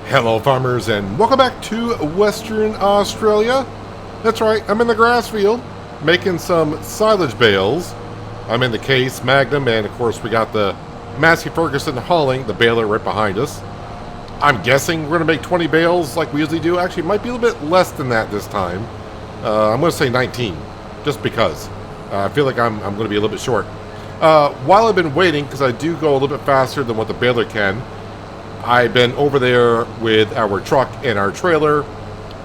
Hello farmers and welcome back to Western Australia. That's right, I'm in the grass field making some silage bales. I'm in the Case Magnum and of course we got the Massey Ferguson hauling the baler right behind us. I'm guessing we're going to make 20 bales like we usually do. Actually, it might be a little bit less than that this time. I'm going to say 19 just because. I feel like I'm going to be a little bit short. While I've been waiting, because I do go a little bit faster than what the baler can, I've been over there with our truck and our trailer,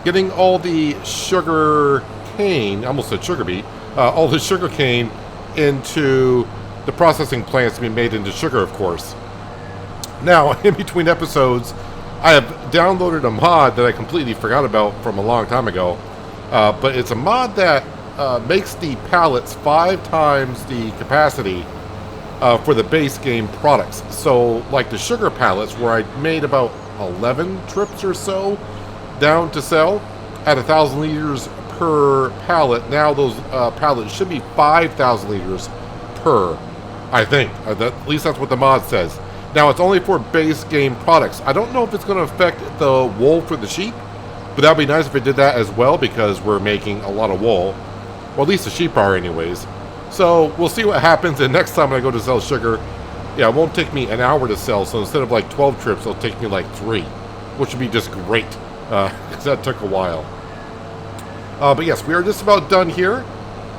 getting all the sugar cane, I almost said sugar beet, all the sugar cane into the processing plants to be made into sugar, of course. Now, in between episodes, I have downloaded a mod that I completely forgot about from a long time ago, but it's a mod that makes the pallets 5 times the capacity for the base game products. So, like the sugar pallets, where I made about 11 trips or so down to sell at 1,000 liters per pallet. Now those pallets should be 5,000 liters per, I think. At least that's what the mod says. Now, it's only for base game products. I don't know if it's going to affect the wool for the sheep, but that would be nice if it did that as well, because we're making a lot of wool. Well, at least the sheep are anyways. So we'll see what happens, and next time I go to sell sugar, yeah, it won't take me an hour to sell, so instead of like 12 trips, it'll take me like 3, which would be just great, because that took a while. But yes, we are just about done here,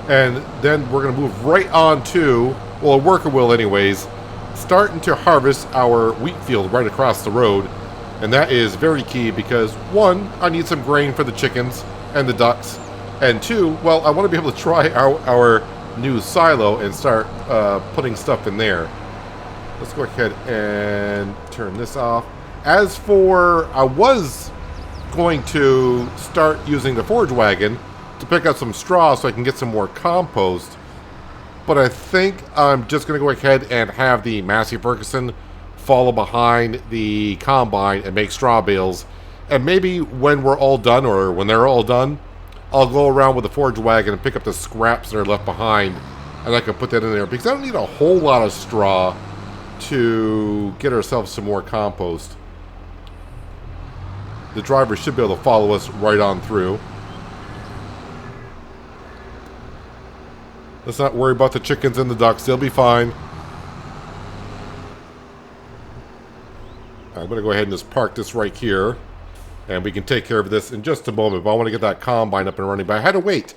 and then we're going to move right on to, well, a worker will anyways, starting to harvest our wheat field right across the road, and that is very key because, 1, I need some grain for the chickens and the ducks, and 2, well, I want to be able to try out our new silo and start putting stuff in there. Let's go ahead and turn this off. As for, I was going to start using the forage wagon to pick up some straw so I can get some more compost, but I think I'm just going to go ahead and have the Massey Ferguson follow behind the combine and make straw bales, and maybe when we're all done, or when they're all done, I'll go around with the forage wagon and pick up the scraps that are left behind, and I can put that in there, because I don't need a whole lot of straw to get ourselves some more compost. The driver should be able to follow us right on through. Let's not worry about the chickens and the ducks, they'll be fine. I'm going to go ahead and just park this right here, and we can take care of this in just a moment, but I want to get that combine up and running. But I had to wait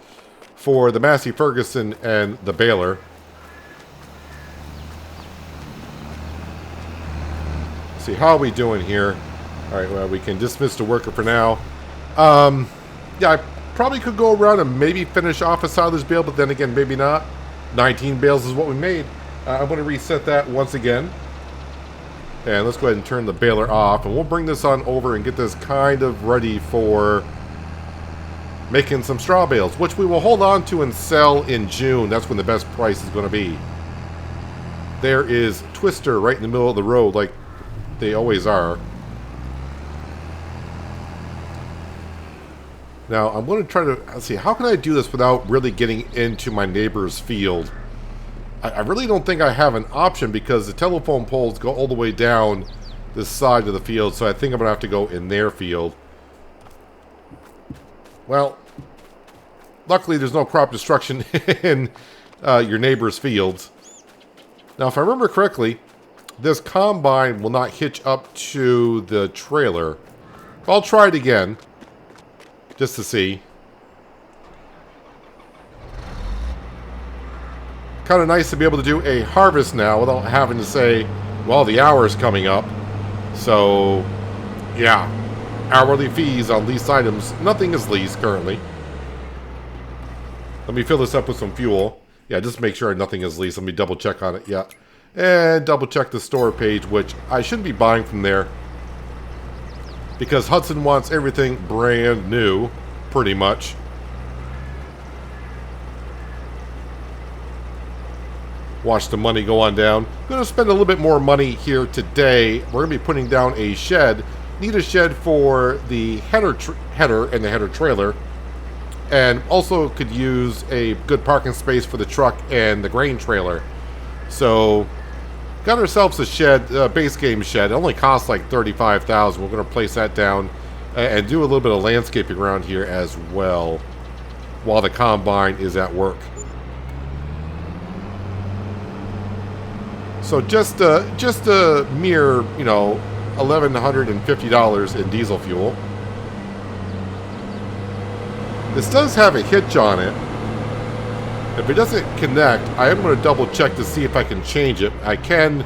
for the Massey Ferguson and the baler. Let's see, how are we doing here? Alright, well, we can dismiss the worker for now. Yeah, I probably could go around and maybe finish off a silage bale, but then again, maybe not. 19 bales is what we made. I'm going to reset that once again. And let's go ahead and turn the baler off, and we'll bring this on over and get this kind of ready for making some straw bales, which we will hold on to and sell in June. That's when the best price is going to be. There is Twister right in the middle of the road, like they always are. Now, I'm going to try to, let's see, how can I do this without really getting into my neighbor's field? I really don't think I have an option, because the telephone poles go all the way down this side of the field, so I think I'm going to have to go in their field. Well, luckily there's no crop destruction in your neighbor's fields. Now, if I remember correctly, this combine will not hitch up to the trailer. I'll try it again, just to see. Kind of nice to be able to do a harvest now without having to say, well, the hour's coming up. So, yeah. Hourly fees on leased items. Nothing is leased currently. Let me fill this up with some fuel. Yeah, just make sure nothing is leased. Let me double check on it. Yeah. And double check the store page, which I shouldn't be buying from there, because Hudson wants everything brand new, pretty much. Watch the money go on down. I'm going to spend a little bit more money here today. We're going to be putting down a shed. Need a shed for the header and the header trailer. And also could use a good parking space for the truck and the grain trailer. So got ourselves a shed, base game shed. It only costs like $35,000. We're going to place that down and do a little bit of landscaping around here as well while the combine is at work. So just a mere, you know, $1,150 in diesel fuel. This does have a hitch on it. If it doesn't connect, I am going to double check to see if I can change it. I can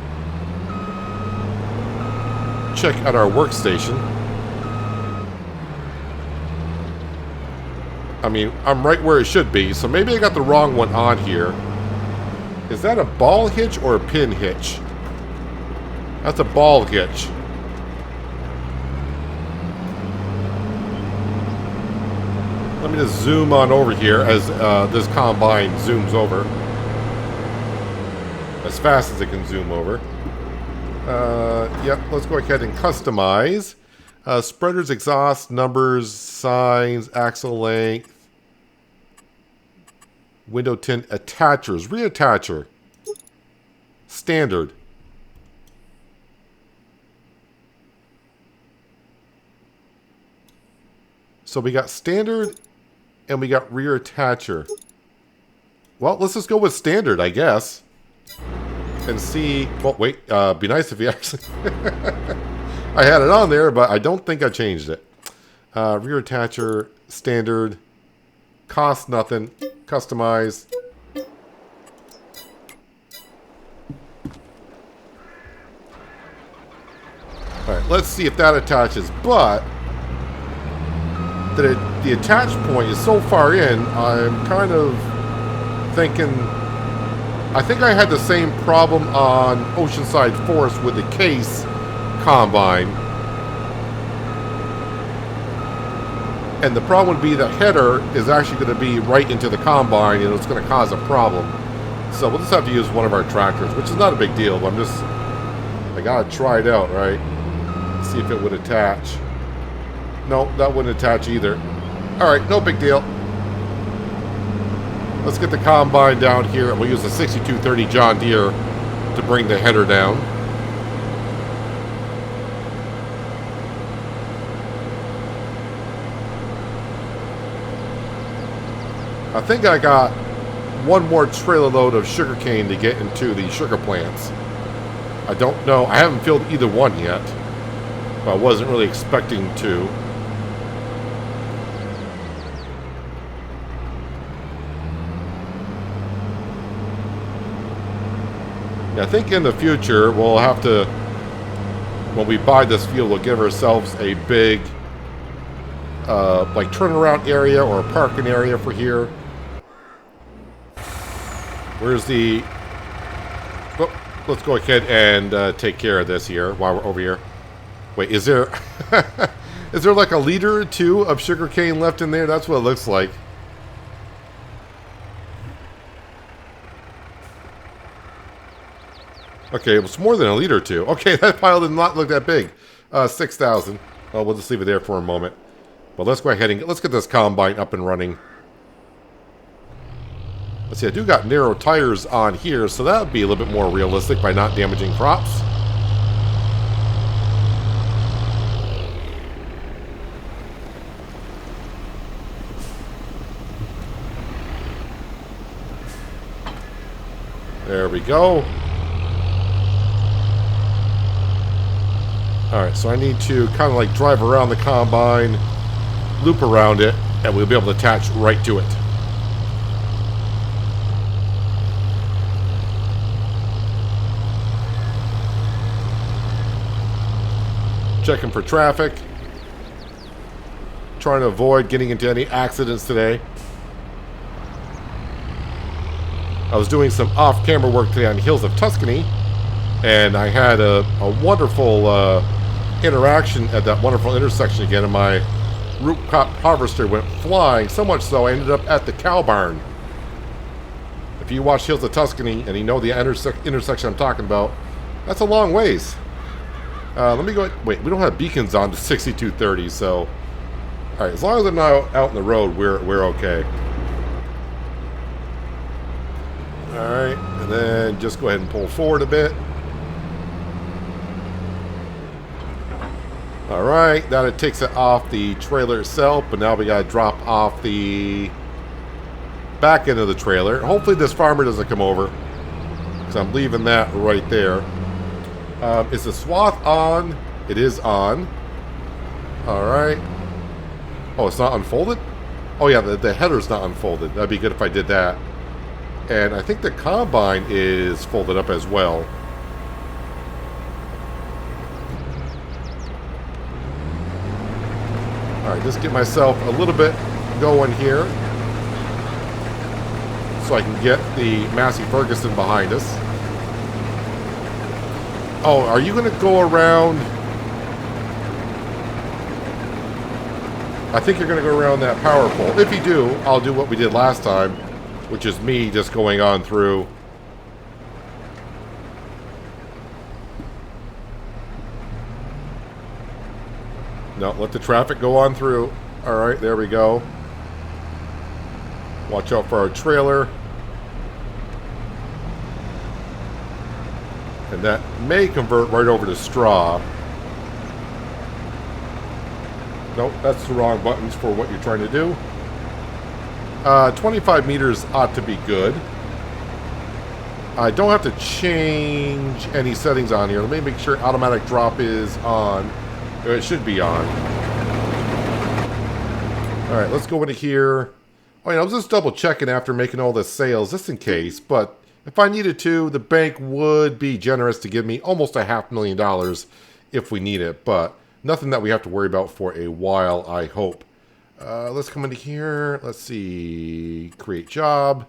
check at our workstation. I mean, I'm right where it should be, so maybe I got the wrong one on here. Is that a ball hitch or a pin hitch? That's a ball hitch. Let me just zoom on over here as this combine zooms over. As fast as it can zoom over. Yep, let's go ahead and customize. Spreaders, exhaust, numbers, signs, axle length. Window tint attachers. Reattacher. Standard. So we got standard and we got rear attacher. Well, let's just go with standard, I guess. And see... Well, wait. Be nice if you actually... I had it on there, but I don't think I changed it. Rear attacher, standard. Cost nothing. Customize. Alright, let's see if that attaches. But... the attach point is so far in, I'm kind of thinking... I think I had the same problem on Oceanside Forest with the case combine. And the problem would be the header is actually going to be right into the combine and it's going to cause a problem. So we'll just have to use one of our tractors, which is not a big deal, but I got to try it out, right? See if it would attach. No, that wouldn't attach either. Alright, no big deal. Let's get the combine down here, and we'll use the 6230 John Deere to bring the header down. I think I got one more trailer load of sugarcane to get into the sugar plants. I don't know. I haven't filled either one yet, but I wasn't really expecting to. I think in the future we'll have to, when we buy this field, we'll give ourselves a big like turnaround area or a parking area for here. Where's the... Oh, let's go ahead and take care of this here while we're over here. Wait, is there is there like a liter or two of sugarcane left in there? That's what it looks like. Okay, it was more than a liter or two. Okay, that pile did not look that big. 6,000. Well, we'll just leave it there for a moment. But let's go ahead and let's get this combine up and running. Let's see, I do got narrow tires on here, so that would be a little bit more realistic by not damaging crops. There we go. Alright, so I need to kind of like drive around the combine, loop around it, and we'll be able to attach right to it. Checking for traffic. Trying to avoid getting into any accidents today. I was doing some off-camera work today on the hills of Tuscany, and I had a wonderful interaction at that wonderful intersection again, and my root crop harvester went flying, so much so I ended up at the cow barn. If you watch Hills of Tuscany and you know the intersection I'm talking about, that's a long ways. Let me go... Wait, we don't have beacons on the 6230, so... Alright, as long as they're not out in the road, we're okay. Alright, and then just go ahead and pull forward a bit. Alright, now it takes it off the trailer itself, but now we gotta drop off the back end of the trailer. Hopefully this farmer doesn't come over, because I'm leaving that right there. Is the swath on? It is on. Alright. Oh, it's not unfolded? Oh yeah, the header's not unfolded. That'd be good if I did that. And I think the combine is folded up as well. Alright, just get myself a little bit going here, so I can get the Massey Ferguson behind us. Oh, are you going to go around? I think you're going to go around that power pole. If you do, I'll do what we did last time, which is me just going on through. No, let the traffic go on through. Alright, there we go. Watch out for our trailer. And that may convert right over to straw. Nope, that's the wrong buttons for what you're trying to do. 25 meters ought to be good. I don't have to change any settings on here. Let me make sure automatic drop is on. It should be on. Alright, let's go into here. Oh, yeah, I was just double checking after making all the sales, just in case. But if I needed to, the bank would be generous to give me almost $500,000 if we need it. But nothing that we have to worry about for a while, I hope. Let's come into here. Let's see. Create job.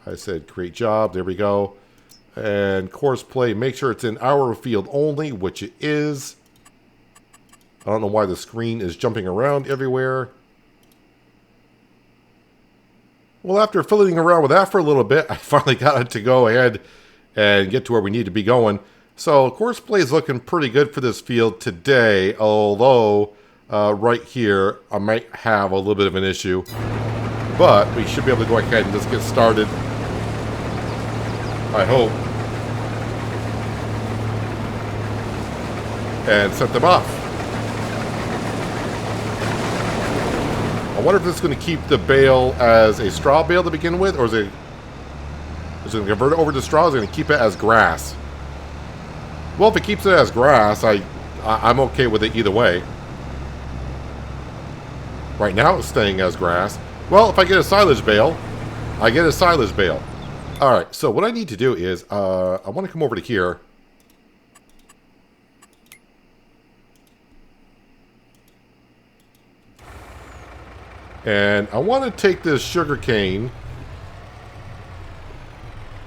I said create job. There we go. And course play. Make sure it's in our field only, which it is. I don't know why the screen is jumping around everywhere. Well, after fiddling around with that for a little bit, I finally got it to go ahead and get to where we need to be going. So, course play is looking pretty good for this field today, although right here I might have a little bit of an issue. But we should be able to go ahead and just get started. I hope. And set them off. I wonder if this is going to keep the bale as a straw bale to begin with, or is it going to convert it over to straw, or is it going to keep it as grass? Well, if it keeps it as grass, I'm okay with it either way. Right now it's staying as grass. Well, if I get a silage bale, I get a silage bale. Alright, so what I need to do is, I want to come over to here. And I want to take this sugar cane,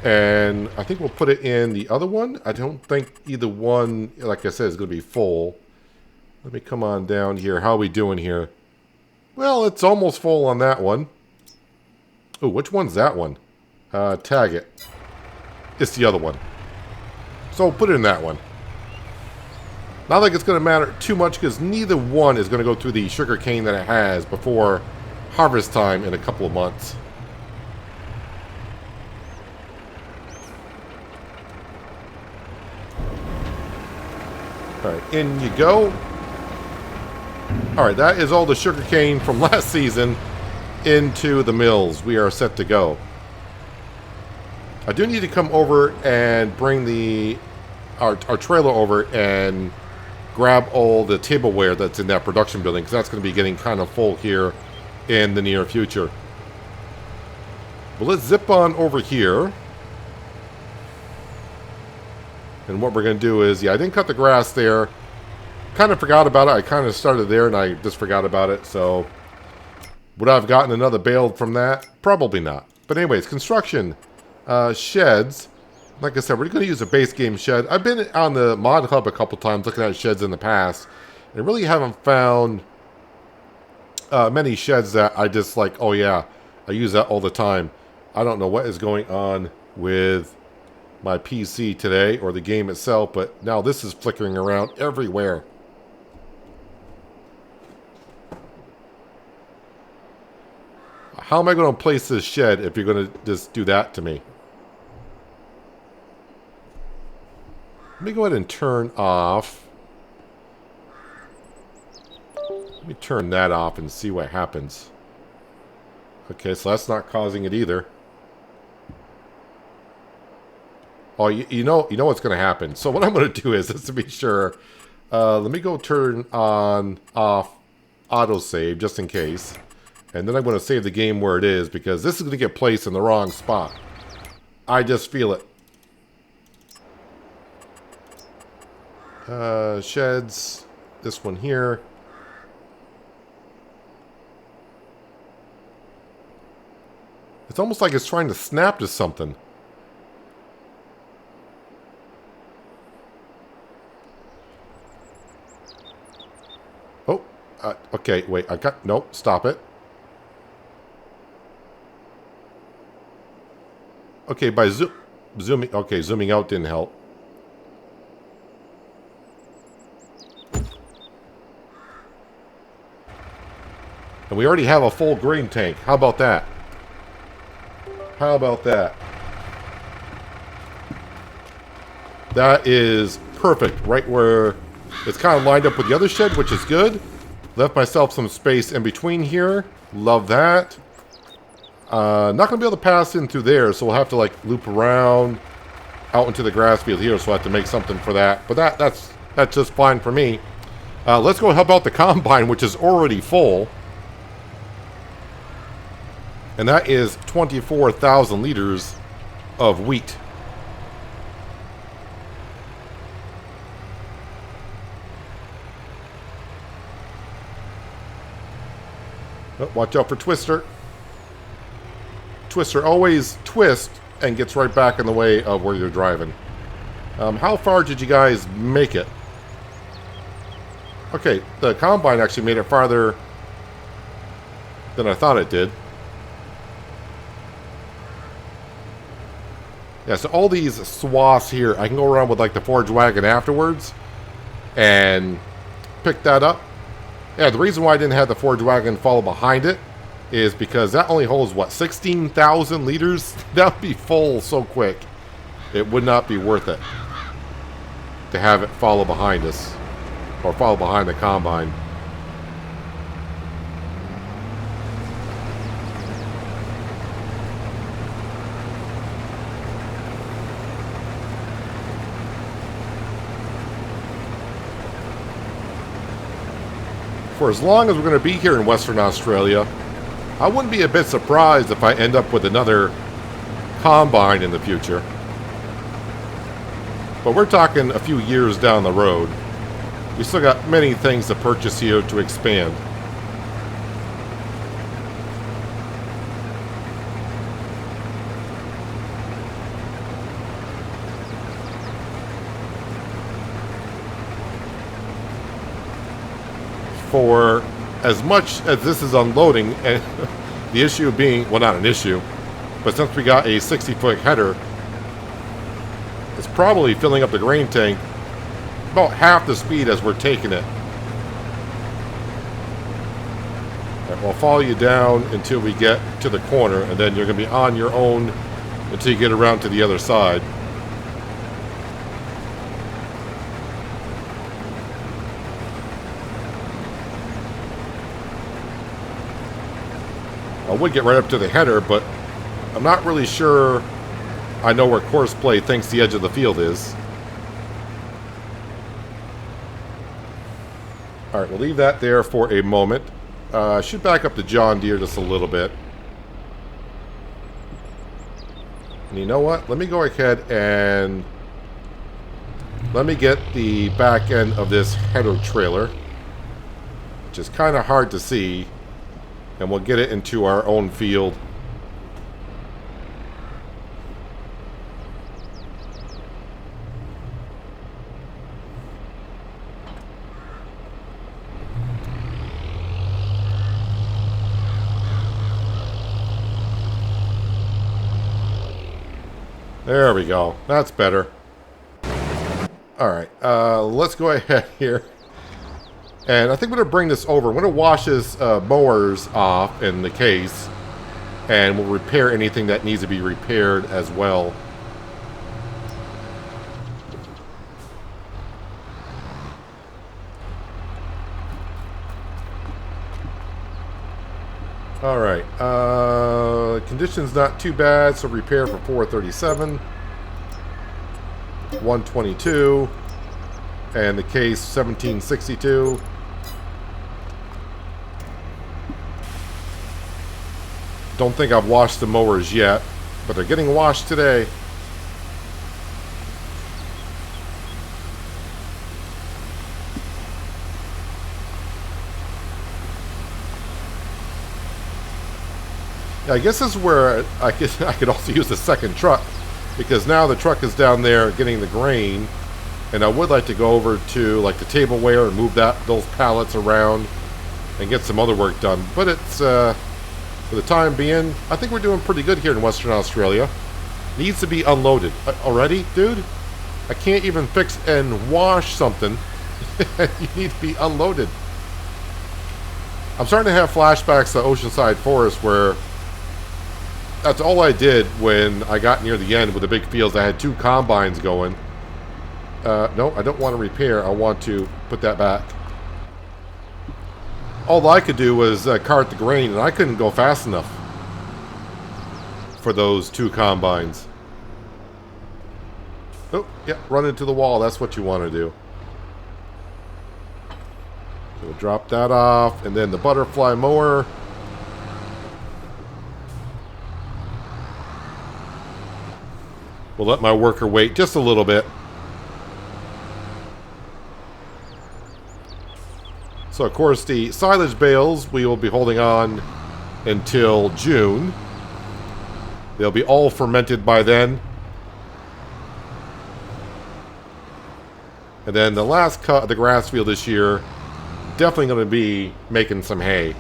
and I think we'll put it in the other one. I don't think either one, like I said, is going to be full. Let me come on down here. How are we doing here? Well, it's almost full on that one. Oh, which one's that one? Tag it. It's the other one. So we'll put it in that one. Not like it's going to matter too much, because neither one is going to go through the sugar cane that it has before harvest time in a couple of months. Alright, in you go. Alright, that is all the sugar cane from last season into the mills. We are set to go. I do need to come over and bring our trailer over and grab all the tableware that's in that production building, because that's going to be getting kind of full here in the near future. But let's zip on over here. And what we're going to do is, yeah, I didn't cut the grass there. Kind of forgot about it. I kind of started there and I just forgot about it. So, would I have gotten another bale from that? Probably not. But anyways, construction. Sheds. Like I said, we're going to use a base game shed. I've been on the mod hub a couple times looking at sheds in the past. And really haven't found many sheds that I just like, oh yeah, I use that all the time. I don't know what is going on with my PC today or the game itself, but now this is flickering around everywhere. How am I going to place this shed if you're going to just do that to me? Let me go ahead and turn off Let me turn that off and see what happens. Okay, so that's not causing it either. Oh, you know what's going to happen. So what I'm going to do is, just to be sure, let me go turn on, off, autosave, just in case. And then I'm going to save the game where it is, because this is going to get placed in the wrong spot. I just feel it. Sheds, this one here. It's almost like it's trying to snap to something. Oh, okay, wait, nope, stop it. Okay, by zooming out didn't help. And we already have a full grain tank. How about that? How about that? That is perfect. Right where it's kind of lined up with the other shed, which is good. Left myself some space in between here. Love that. Not going to be able to pass in through there, so we'll have to like loop around out into the grass field here, so I have to make something for that. But that's just fine for me. Let's go help out the combine, which is already full. And that is 24,000 liters of wheat. Oh, watch out for Twister. Twister always twists and gets right back in the way of where you're driving. How far did you guys make it? Okay, the combine actually made it farther than I thought it did. Yeah, so all these swaths here, I can go around with like the forage wagon afterwards and pick that up. Yeah, the reason why I didn't have the forage wagon follow behind it is because that only holds, what, 16,000 liters? That would be full so quick. It would not be worth it to have it follow behind us, or follow behind the combine. For as long as we're going to be here in Western Australia, I wouldn't be a bit surprised if I end up with another combine in the future. But we're talking a few years down the road. We still got many things to purchase here to expand. For as much as this is unloading, and the issue being, well, not an issue, but since we got a 60-foot header, it's probably filling up the grain tank about half the speed as we're taking it. Right, we'll follow you down until we get to the corner, and then you're going to be on your own until you get around to the other side. I would get right up to the header, but I'm not really sure I know where course play thinks the edge of the field is. Alright, we'll leave that there for a moment. Should back up to John Deere just a little bit. And you know what? Let me go ahead and let me get the back end of this header trailer, which is kind of hard to see. And we'll get it into our own field. There we go. That's better. Alright, let's go ahead here. And I think we're going to bring this over. I'm going to wash this mowers off in the case. And we'll repair anything that needs to be repaired as well. All right. Conditions not too bad, so repair for 437, 122, and the case 1762. Don't think I've washed the mowers yet, but they're getting washed today. I guess this is where I could also use the second truck, because now the truck is down there getting the grain, and I would like to go over to like the tableware and move those pallets around and get some other work done. But it's for the time being, I think we're doing pretty good here in Western Australia. Needs to be unloaded already, dude. I can't even fix and wash something. You need to be unloaded. I'm starting to have flashbacks to Oceanside Forest, where that's all I did when I got near the end with the big fields. I had 2 combines going. No, I don't want to repair. I want to put that back. All I could do was cart the grain, and I couldn't go fast enough for those 2 combines. Oh, yeah, run into the wall. That's what you want to do. So we'll drop that off, and then the butterfly mower. We'll let my worker wait just a little bit. So, of course, the silage bales we will be holding on until June. They'll be all fermented by then. And then the last cut of the grass field this year, definitely going to be making some hay.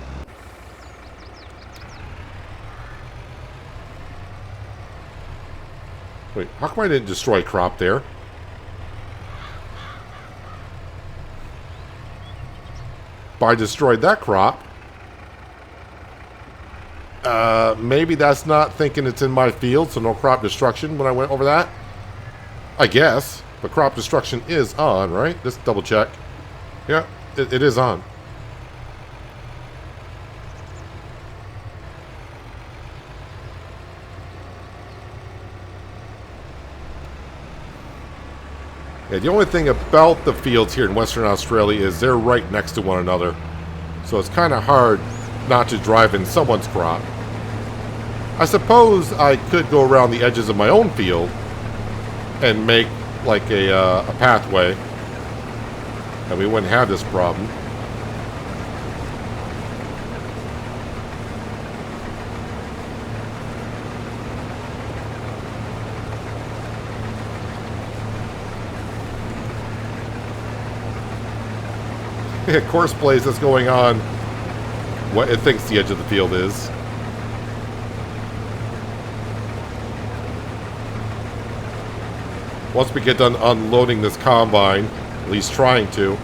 Wait, how come I didn't destroy crop there? But I destroyed that crop. Maybe that's not thinking it's in my field, so no crop destruction when I went over that. I guess. But crop destruction is on, right? Just double check. Yeah, it is on. Yeah, the only thing about the fields here in Western Australia is they're right next to one another. So it's kind of hard not to drive in someone's crop. I suppose I could go around the edges of my own field and make like a pathway, and we wouldn't have this problem. Course plays that's going on what it thinks the edge of the field is. Once we get done unloading this combine, at least trying to,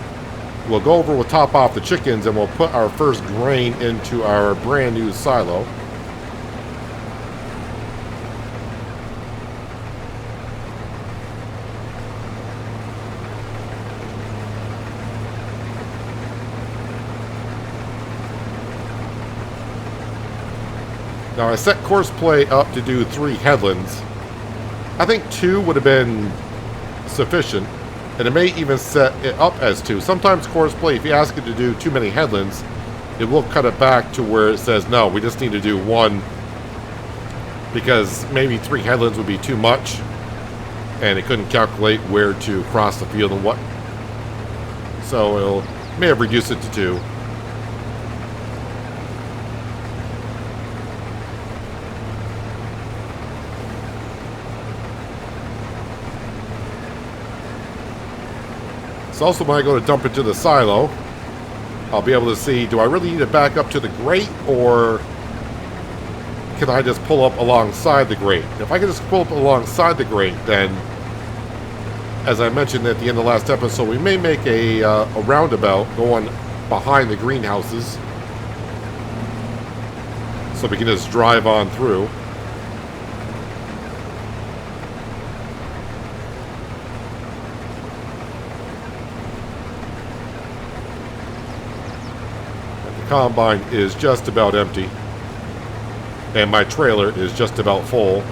we'll go over, we'll top off the chickens, and we'll put our first grain into our brand new silo. Now I set course play up to do 3 headlands. I think 2 would have been sufficient, and it may even set it up as 2. Sometimes course play, if you ask it to do too many headlands, it will cut it back to where it says, no, we just need to do 1, because maybe 3 headlands would be too much, and it couldn't calculate where to cross the field and what. So it may have reduced it to 2. So also when I go to dump it to the silo, I'll be able to see, do I really need to back up to the grate, or can I just pull up alongside the grate? If I can just pull up alongside the grate, then, as I mentioned at the end of the last episode, we may make a roundabout going behind the greenhouses, so we can just drive on through. Combine is just about empty. And my trailer is just about full.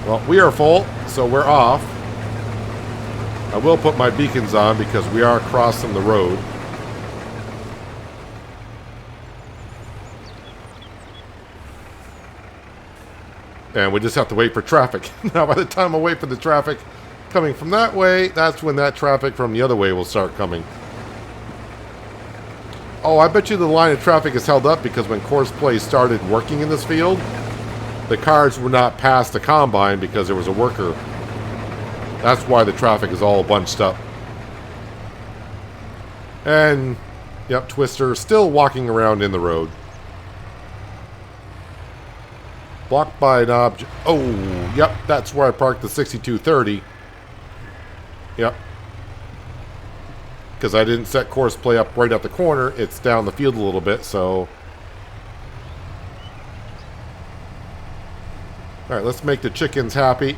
Well, we are full, so we're off. I will put my beacons on because we are crossing the road. And we just have to wait for traffic. Now, by the time I wait for the traffic coming from that way, that's when that traffic from the other way will start coming. Oh, I bet you the line of traffic is held up because when Course Play started working in this field, the cars were not past the combine because there was a worker. That's why the traffic is all bunched up. And, yep, Twister still walking around in the road. Blocked by an object. Oh, yep, that's where I parked the 6230. Yep. Because I didn't set Course Play up right at the corner. It's down the field a little bit, so... Alright, let's make the chickens happy.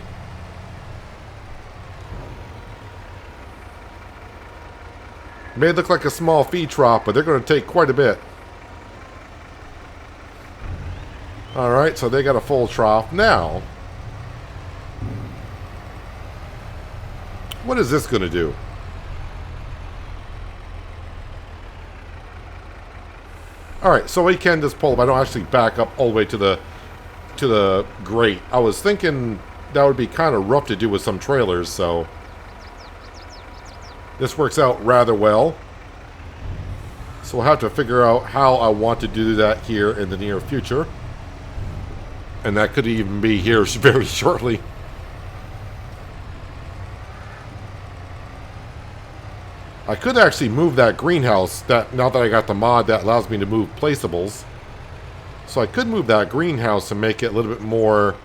May look like a small feed trough, but they're going to take quite a bit. Alright, so they got a full trough. Now, what is this going to do? Alright, so we can just pull up. I don't actually back up all the way to the grate. I was thinking that would be kind of rough to do with some trailers, so this works out rather well. So we'll have to figure out how I want to do that here in the near future. And that could even be here very shortly. I could actually move that greenhouse, now that I got the mod that allows me to move placeables. So I could move that greenhouse and make it a little bit more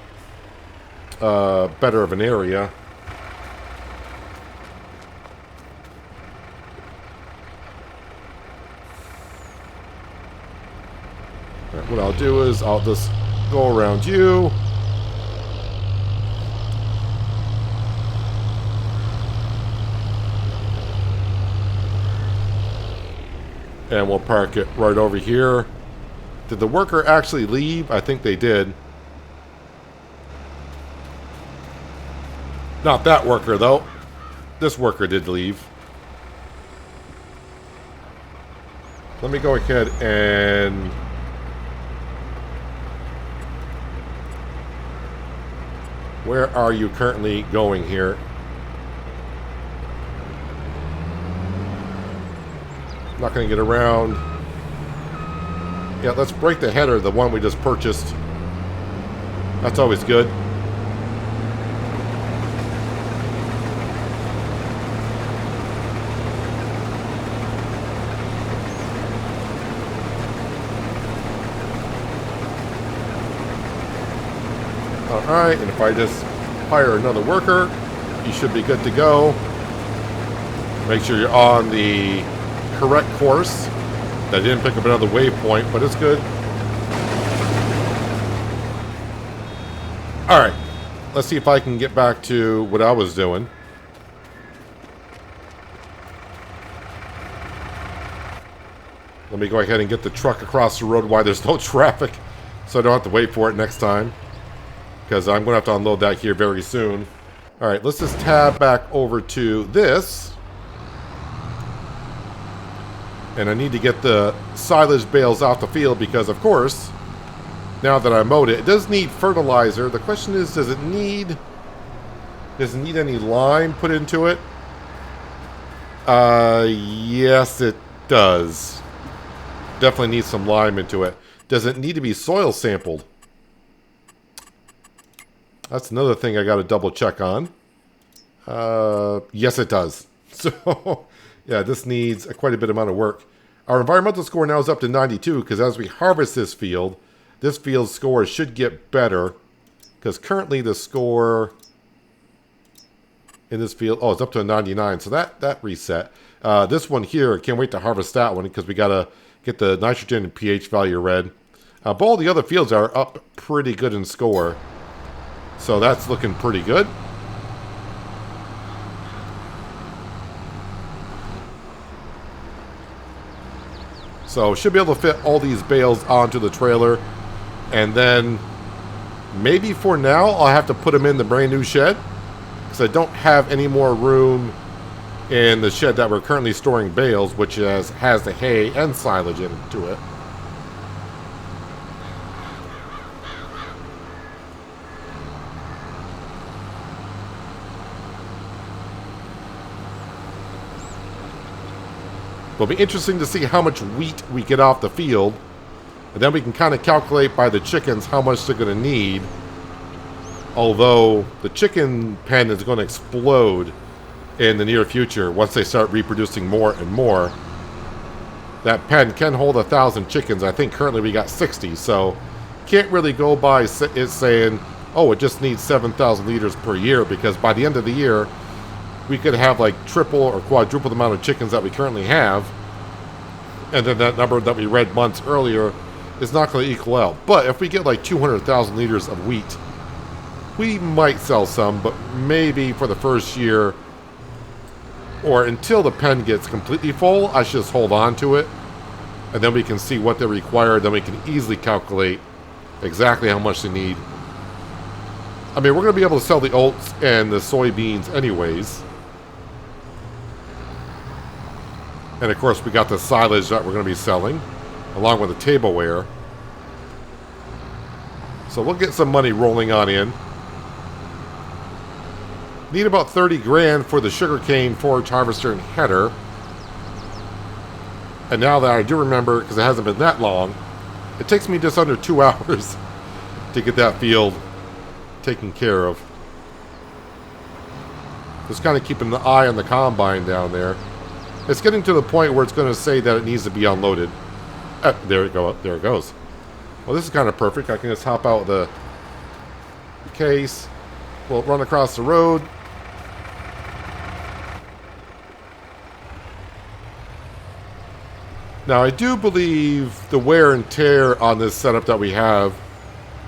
better of an area. Right, what I'll do is I'll just go around you. And we'll park it right over here. Did the worker actually leave? I think they did. Not that worker, though. This worker did leave. Let me go ahead and... Where are you currently going here? Not going to get around. Yeah, let's break the header, the one we just purchased. That's always good. Alright, and if I just hire another worker, you should be good to go. Make sure you're on the correct course. I didn't pick up another waypoint, but it's good. Alright, let's see if I can get back to what I was doing. Let me go ahead and get the truck across the road while there's no traffic, so I don't have to wait for it next time. Because I'm going to have to unload that here very soon. Alright, let's just tab back over to this. And I need to get the silage bales off the field because, of course, now that I mowed it, it does need fertilizer. The question is, does it need any lime put into it? Yes, it does. Definitely needs some lime into it. Does it need to be soil sampled? That's another thing I got to double check on. Yes, it does. So, yeah, this needs quite a bit amount of work. Our environmental score now is up to 92 because as we harvest this field's score should get better. Because currently the score in this field, oh, it's up to a 99. So that reset. This one here, I can't wait to harvest that one because we got to get the nitrogen and pH value read. But all the other fields are up pretty good in score. So that's looking pretty good. So should be able to fit all these bales onto the trailer. And then maybe for now I'll have to put them in the brand new shed, because I don't have any more room in the shed that we're currently storing bales, which has the hay and silage into it. It'll be interesting to see how much wheat we get off the field, and then we can kind of calculate by the chickens how much they're going to need. Although the chicken pen is going to explode in the near future once they start reproducing more and more. That pen can hold 1,000 chickens. I think currently we got 60, so can't really go by it saying, oh, it just needs 7,000 liters per year, because by the end of the year we could have like triple or quadruple the amount of chickens that we currently have, and then that number that we read months earlier is not going to equal out. But if we get like 200,000 liters of wheat, we might sell some, but maybe for the first year or until the pen gets completely full, I should just hold on to it, and then we can see what they require. Then we can easily calculate exactly how much they need. I mean, we're going to be able to sell the oats and the soybeans anyways. And of course, we got the silage that we're going to be selling, along with the tableware. So we'll get some money rolling on in. Need about 30 grand for the sugarcane forage harvester and header. And now that I do remember, because it hasn't been that long, it takes me just under 2 hours to get that field taken care of. Just kind of keeping the eye on the combine down there. It's getting to the point where it's going to say that it needs to be unloaded. There it goes. Well, this is kind of perfect. I can just hop out the case. We'll run across the road. Now, I do believe the wear and tear on this setup that we have,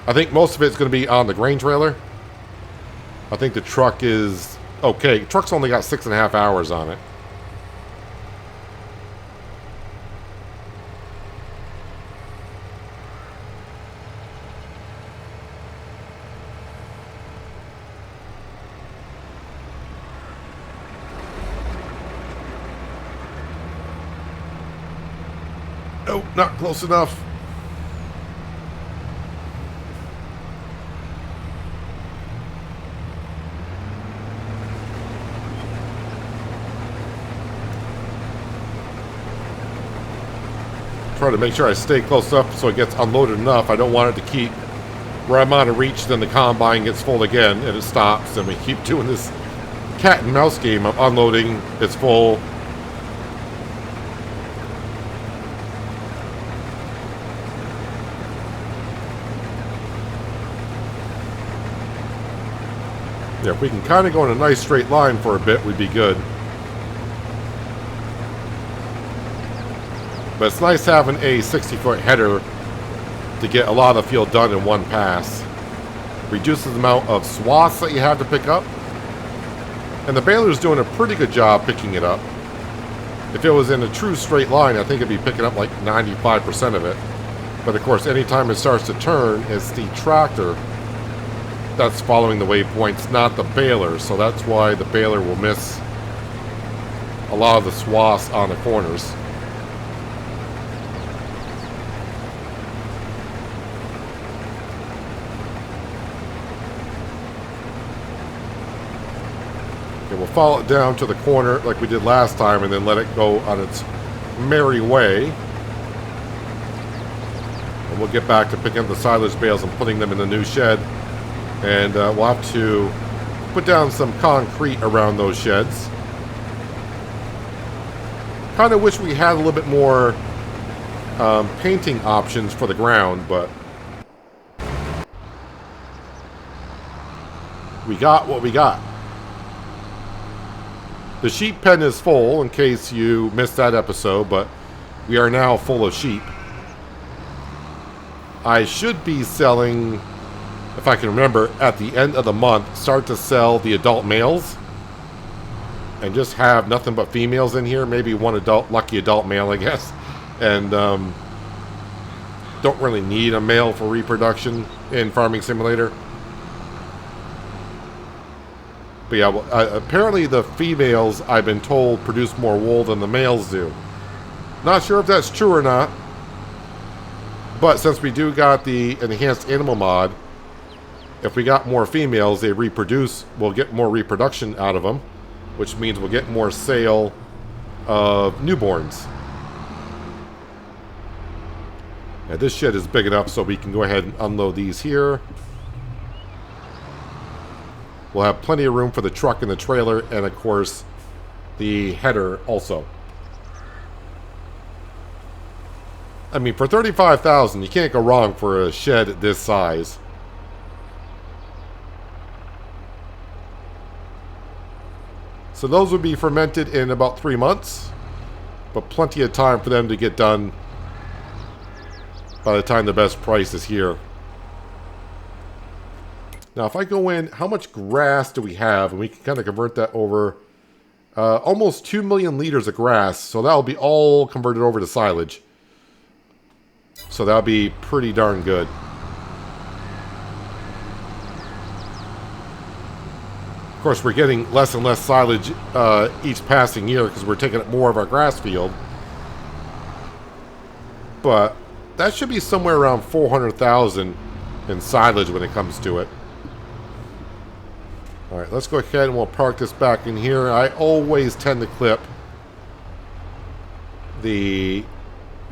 I think most of it's going to be on the grain trailer. I think the truck is okay. The truck's only got 6.5 hours on it. Oh, not close enough. Try to make sure I stay close up so it gets unloaded enough. I don't want it to keep where I'm out of reach, then the combine gets full again and it stops, and we keep doing this cat and mouse game of unloading. It's full. Yeah, if we can kind of go in a nice straight line for a bit, we'd be good. But it's nice having a 60-foot header to get a lot of the field done in one pass. Reduces the amount of swaths that you have to pick up. And the baler's doing a pretty good job picking it up. If it was in a true straight line, I think it'd be picking up like 95% of it. But of course, anytime it starts to turn, it's the tractor that's following the waypoints, not the baler. So that's why the baler will miss a lot of the swaths on the corners. Okay, we'll follow it down to the corner like we did last time, and then let it go on its merry way. And we'll get back to picking up the silage bales and putting them in the new shed. And we'll have to put down some concrete around those sheds. Kind of wish we had a little bit more painting options for the ground, but we got what we got. The sheep pen is full, in case you missed that episode, but we are now full of sheep. I should be selling, if I can remember, at the end of the month, start to sell the adult males and just have nothing but females in here. Maybe one lucky adult male, I guess, and don't really need a male for reproduction in Farming Simulator. But yeah, well, apparently the females, I've been told, produce more wool than the males do. Not sure if that's true or not. But since we do got the enhanced animal mod, if we got more females, they reproduce, we'll get more reproduction out of them, which means we'll get more sale of newborns. Now, this shed is big enough so we can go ahead and unload these here. We'll have plenty of room for the truck and the trailer, and of course, the header also. I mean, for $35,000, you can't go wrong for a shed this size. So those would be fermented in about 3 months, but plenty of time for them to get done by the time the best price is here. Now, if I go in, how much grass do we have? And we can kind of convert that over. Almost 2 million liters of grass, so that'll be all converted over to silage. So that'll be pretty darn good. Of course, we're getting less and less silage each passing year because we're taking up more of our grass field. But that should be somewhere around 400,000 in silage when it comes to it. Alright, let's go ahead and we'll park this back in here. I always tend to clip the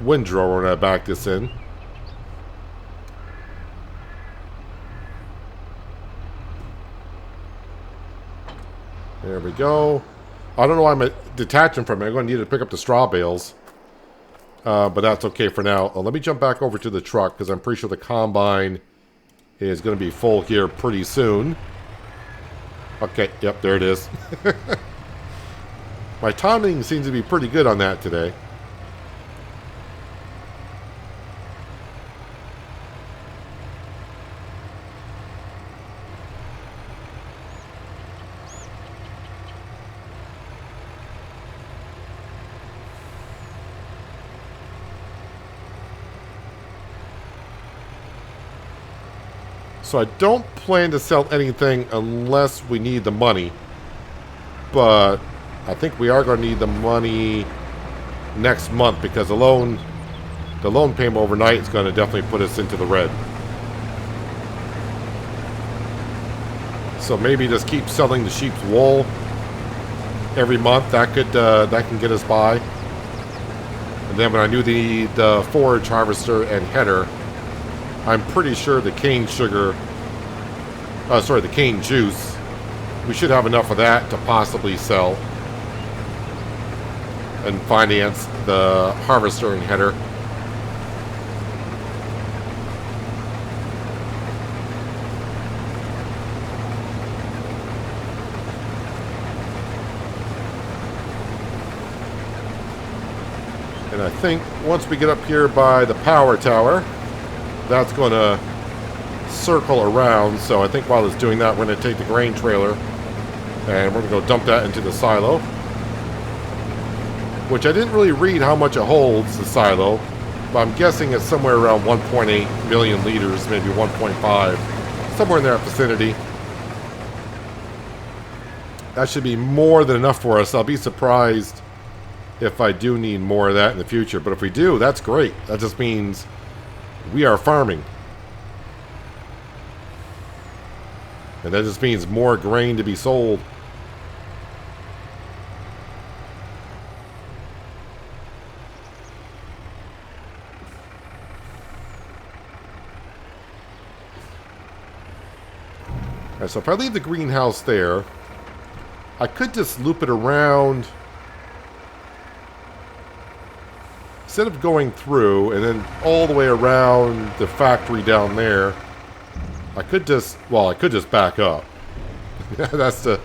windrower when I back this in. There we go. I don't know why I'm detaching from it. I'm going to need to pick up the straw bales. But that's okay for now. Let me jump back over to the truck because I'm pretty sure the combine is going to be full here pretty soon. Okay, yep, there it is. My timing seems to be pretty good on that today. So I don't plan to sell anything unless we need the money. But I think we are going to need the money next month because the loan payment overnight is going to definitely put us into the red. So maybe just keep selling the sheep's wool every month. That can get us by. And then when I do the forage harvester and header, I'm pretty sure the cane sugar, the cane juice, we should have enough of that to possibly sell and finance the harvester and header. And I think once we get up here by the power tower, that's going to circle around. So I think while it's doing that, we're going to take the grain trailer and we're going to go dump that into the silo. Which I didn't really read how much it holds, the silo. But I'm guessing it's somewhere around 1.8 million liters, maybe 1.5. Somewhere in that vicinity. That should be more than enough for us. I'll be surprised if I do need more of that in the future. But if we do, that's great. That just means we are farming. And that just means more grain to be sold. Alright, so if I leave the greenhouse there, I could just loop it around. Instead of going through and then all the way around the factory down there, I could just back up. That's the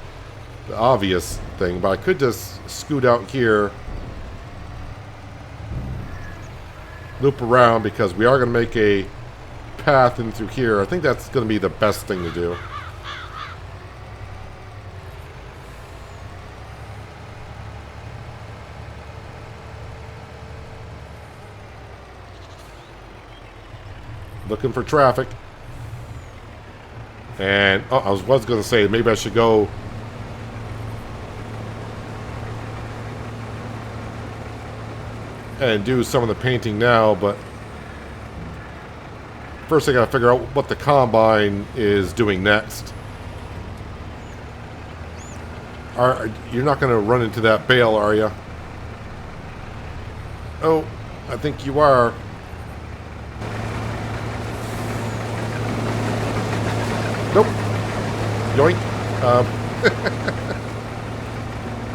obvious thing, but I could just scoot out here, loop around, because we are going to make a path in through here. I think that's going to be the best thing to do. Looking for traffic. And oh, I was going to say maybe I should go and do some of the painting now, but first I gotta figure out what the combine is doing next. You're not gonna run into that bale, are you? Oh, I think you are. Nope. Yoink.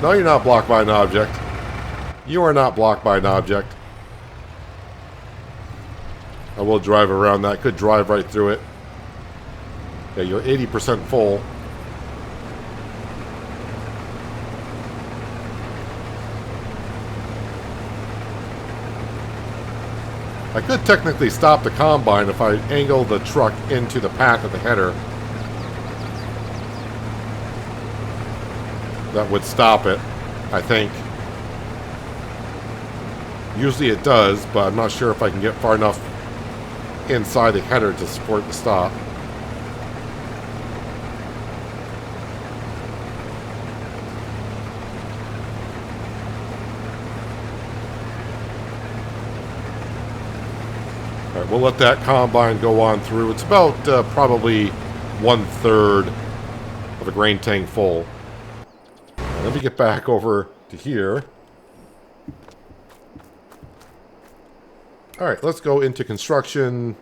No, you're not blocked by an object. You are not blocked by an object. I will drive around that. Could drive right through it. Yeah, you're 80% full. I could technically stop the combine if I angle the truck into the path of the header. That would stop it, I think. Usually it does, but I'm not sure if I can get far enough inside the header to support the stop. Alright, we'll let that combine go on through. It's about probably 1/3 of a grain tank full. Right, let me get back over to here. Alright, let's go into construction,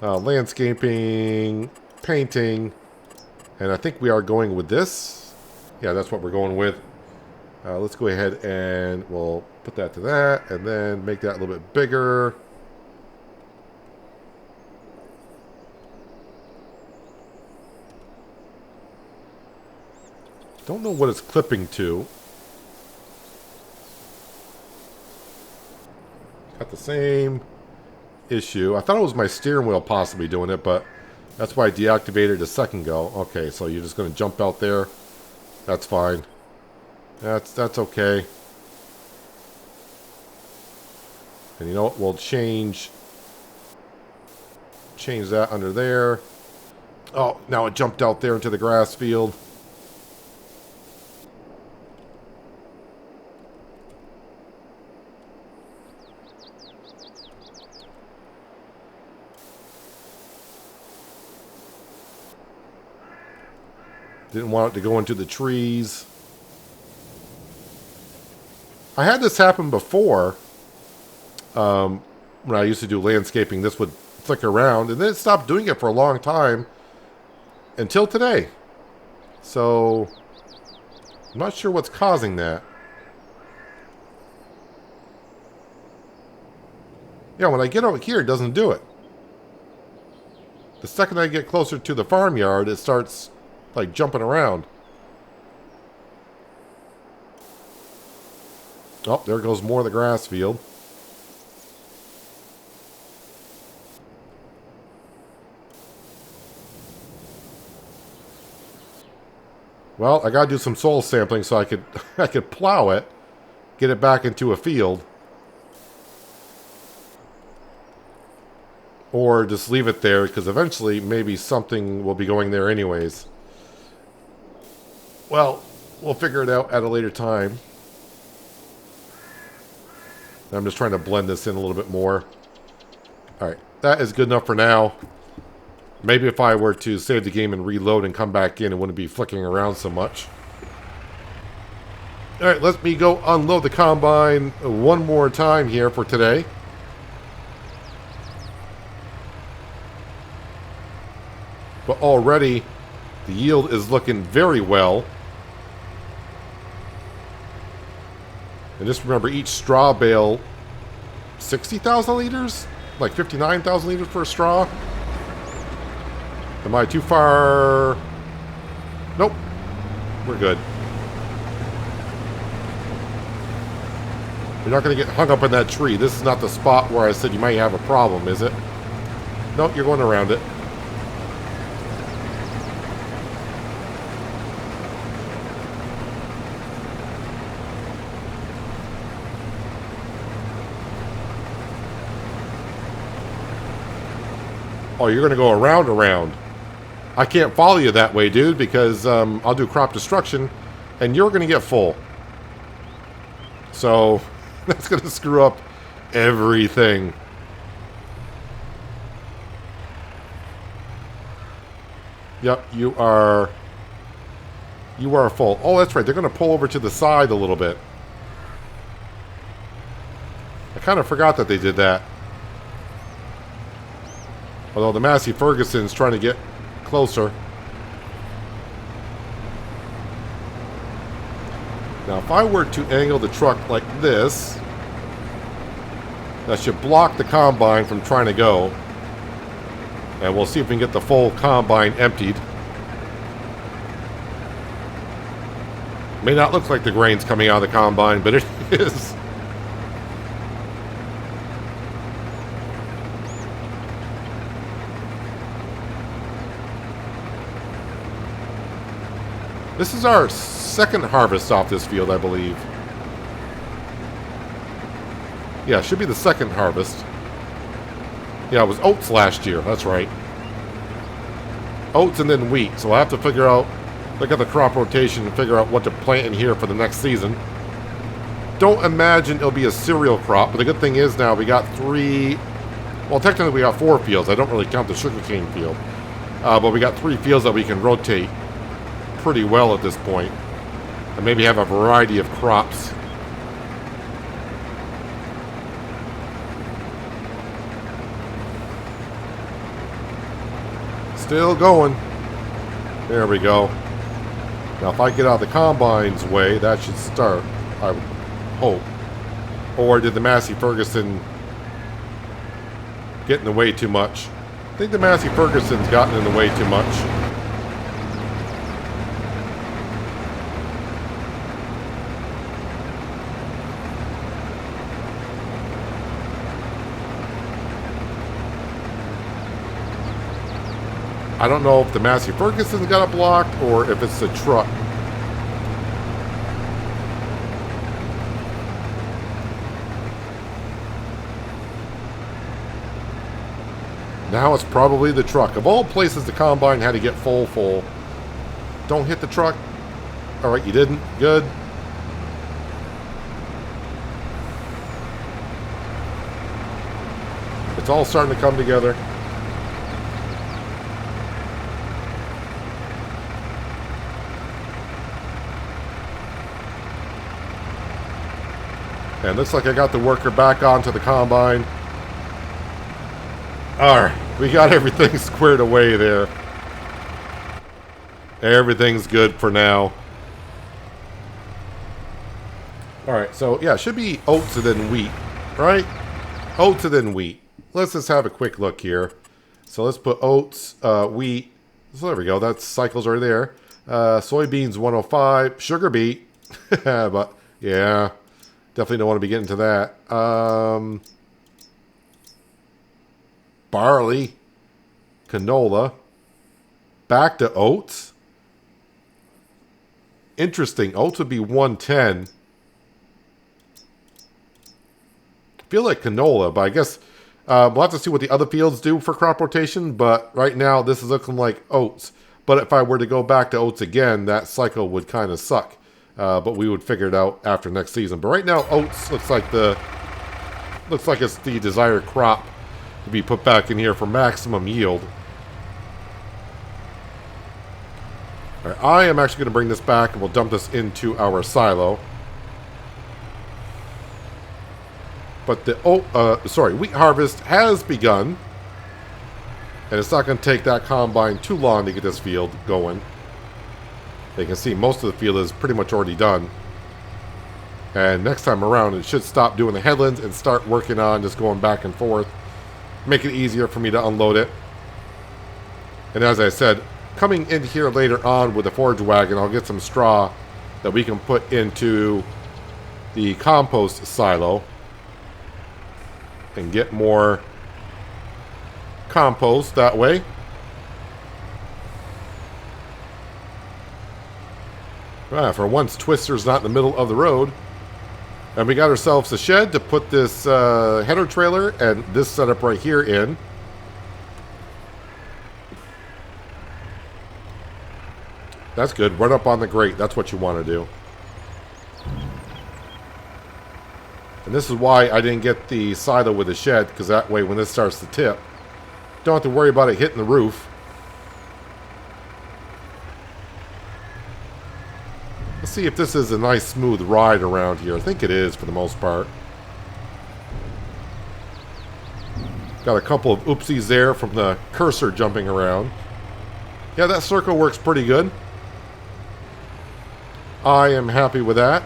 landscaping, painting, and I think we are going with this. Yeah, that's what we're going with. Let's go ahead and we'll put that to that, and then make that a little bit bigger. Don't know what it's clipping to. Got the same issue. I thought it was my steering wheel possibly doing it, but that's why I deactivated a second ago. Okay, so you're just going to jump out there. That's fine. That's okay. And you know what? We'll change that under there. Oh, now it jumped out there into the grass field. Didn't want it to go into the trees. I had this happen before. When I used to do landscaping, this would flick around, and then it stopped doing it for a long time until today. So I'm not sure what's causing that. Yeah, when I get over here, it doesn't do it. The second I get closer to the farmyard, it starts like jumping around. Oh, there goes more of the grass field. Well, I gotta do some soil sampling so I could plow it, get it back into a field. Or just leave it there, because eventually maybe something will be going there anyways. Well, we'll figure it out at a later time. I'm just trying to blend this in a little bit more. Alright, that is good enough for now. Maybe if I were to save the game and reload and come back in, it wouldn't be flicking around so much. Alright, let me go unload the combine one more time here for today. But already, the yield is looking very well. And just remember, each straw bale, 60,000 liters? Like 59,000 liters for a straw? Am I too far? Nope. We're good. You're not going to get hung up in that tree. This is not the spot where I said you might have a problem, is it? Nope, you're going around it. Oh, you're going to go around. I can't follow you that way, dude, because I'll do crop destruction, and you're going to get full. So, that's going to screw up everything. Yep, you are full. Oh, that's right. They're going to pull over to the side a little bit. I kind of forgot that they did that. Although the Massey Ferguson's trying to get closer. Now, if I were to angle the truck like this, that should block the combine from trying to go. And we'll see if we can get the full combine emptied. May not look like the grain's coming out of the combine, but it is. This is our second harvest off this field, I believe. Yeah, it should be the second harvest. Yeah, it was oats last year. That's right. Oats and then wheat. So I'll have to figure out, look at the crop rotation and figure out what to plant in here for the next season. Don't imagine it'll be a cereal crop, but the good thing is now we got 3... Well, technically we got 4 fields. I don't really count the sugarcane field. But we got 3 fields that we can rotate pretty well at this point. And maybe have a variety of crops. Still going. There we go. Now if I get out of the combine's way, that should start, I would hope. Or did the Massey Ferguson get in the way too much? I think the Massey Ferguson's gotten in the way too much. I don't know if the Massey Ferguson's got it blocked or if it's the truck. Now it's probably the truck. Of all places, the combine had to get full. Don't hit the truck. All right, you didn't. Good. It's all starting to come together. And looks like I got the worker back onto the combine. Alright, we got everything squared away there. Everything's good for now. Alright, so yeah, it should be oats and then wheat, right? Oats and then wheat. Let's just have a quick look here. So let's put oats, wheat. So there we go, that cycle's right there. Soybeans 105, sugar beet. But yeah, definitely don't want to be getting to that. Barley, canola, back to oats. Interesting. Oats would be 110. I feel like canola, but I guess we'll have to see what the other fields do for crop rotation. But right now, this is looking like oats. But if I were to go back to oats again, that cycle would kind of suck. But we would figure it out after next season. But right now, oats looks like it's the desired crop to be put back in here for maximum yield. All right, I am actually going to bring this back and we'll dump this into our silo. But the wheat harvest has begun. And it's not going to take that combine too long to get this field going. You can see most of the field is pretty much already done. And next time around, it should stop doing the headlands and start working on just going back and forth. Make it easier for me to unload it. And as I said, coming in here later on with the forage wagon, I'll get some straw that we can put into the compost silo. And get more compost that way. For once, Twister's not in the middle of the road. And we got ourselves a shed to put this header trailer and this setup right here in. That's good. Run up on the grate. That's what you want to do. And this is why I didn't get the silo with the shed, because that way when this starts to tip, don't have to worry about it hitting the roof. Let's see if this is a nice smooth ride around here. I think it is for the most part. Got a couple of oopsies there from the cursor jumping around. Yeah, that circle works pretty good. I am happy with that.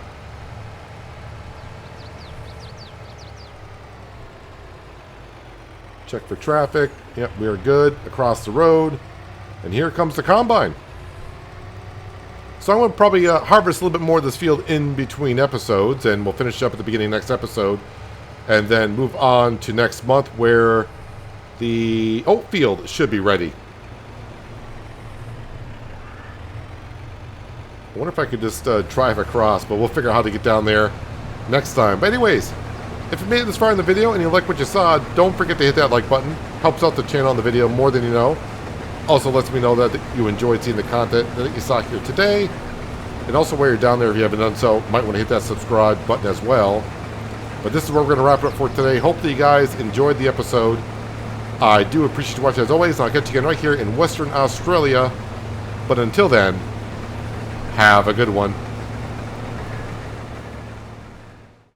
Check for traffic. Yep, we are good. Across the road. And here comes the combine. So I'm going to probably harvest a little bit more of this field in between episodes, and we'll finish up at the beginning of next episode, and then move on to next month where the oat field should be ready. I wonder if I could just drive across, but we'll figure out how to get down there next time. But anyways, if you made it this far in the video and you like what you saw, don't forget to hit that like button. Helps out the channel and the video more than you know. Also lets me know that you enjoyed seeing the content that you saw here today. And also while you're down there, if you haven't done so, might want to hit that subscribe button as well. But this is where we're going to wrap it up for today. Hopefully you guys enjoyed the episode. I do appreciate you watching as always. And I'll catch you again right here in Western Australia. But until then, have a good one.